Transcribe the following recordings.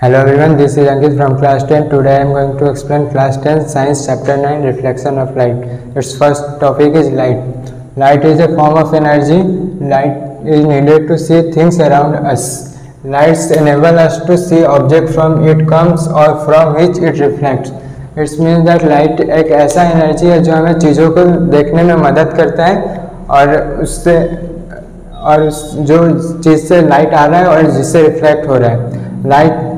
Hello everyone, this is Ankit from class 10. Today I am going to explain class 10 science chapter 9 reflection of light. Its first topic is light. Light is a form of energy. Light is needed to see things around us. Lights enable us to see object from it comes or from which it reflects. It means that light एक ऐसा energy है जो हमें चीज़ों को देखने में मदद करता है और उससे और जो चीज़ से लाइट आ रहा है और जिससे रिफ्लेक्ट हो रहा है. Light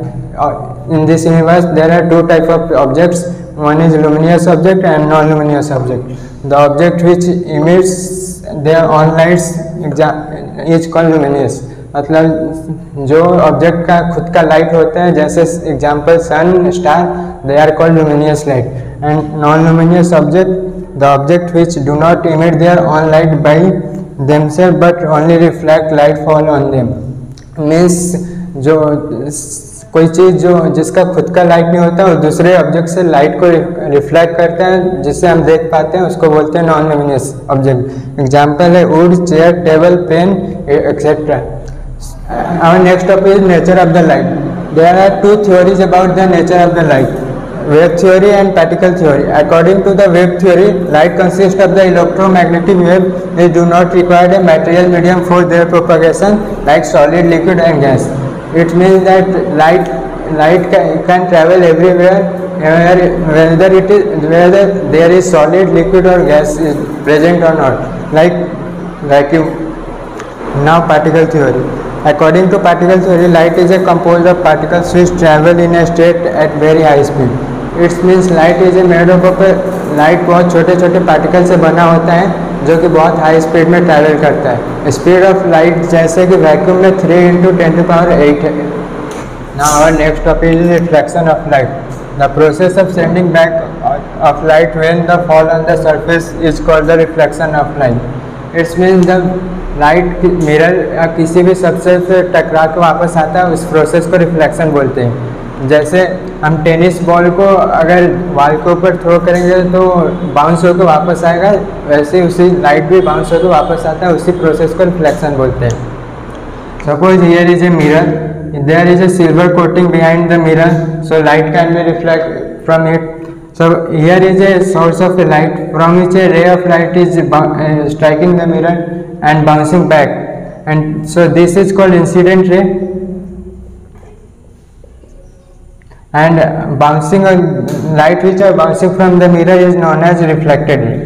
in this universe there are two type of objects. One is luminous object and non-luminous object. The object which emits their own lights is called luminous. मतलब जो ऑब्जेक्ट का खुद का लाइट होता है, जैसे example sun, star, they are called luminous light. And non-luminous object, the object which do not emit their own light by themselves but only reflect light fall on them. Means जो कोई चीज़ जो जिसका खुद का light नहीं होता और दूसरे ऑब्जेक्ट से लाइट को रिफ्लेक्ट करता है जिससे हम देख पाते हैं, उसको बोलते हैं नॉन लुमिनियस ऑब्जेक्ट. एग्जांपल है wood, chair, table, pen etcetera. Our next topic is nature of the light. There are two theories about the nature of the light, wave theory and particle theory. According to the wave theory, light consists of the electromagnetic wave. They do not require a material medium for their propagation like solid, liquid and gas. It means that light can travel everywhere, whether there is solid, liquid or gas is present or not, like vacuum. Now particle theory. According to particle theory, light is a composed of particles which travel in a state at very high speed. It means light is made up of light बहुत छोटे छोटे particle से बना होता है जो कि बहुत हाई स्पीड में ट्रैवल करता है. स्पीड ऑफ लाइट जैसे कि वैक्यूम में 3 × 10⁸ है. Now our next topic is reflection of light. The process of sending back of light when the fall on the surface is called the reflection of light. It means the light mirror या किसी भी सबसेस से टकरा के वापस आता है, उस प्रोसेस को रिफ्लेक्शन बोलते हैं. जैसे हम टेनिस बॉल को अगर वॉल के ऊपर थ्रो करेंगे तो बाउंस होकर वापस आएगा, वैसे उसी लाइट भी बाउंस होकर वापस आता है, उसी प्रोसेस को रिफ्लेक्शन बोलते हैं. Suppose here is a mirror, there is a silver coating behind the mirror, so light can be reflect from it. So here is a source of light from which a ray of light is striking the mirror and bouncing back, and so this is called incident ray. And bouncing light which are bouncing from the mirror is known as reflected ray.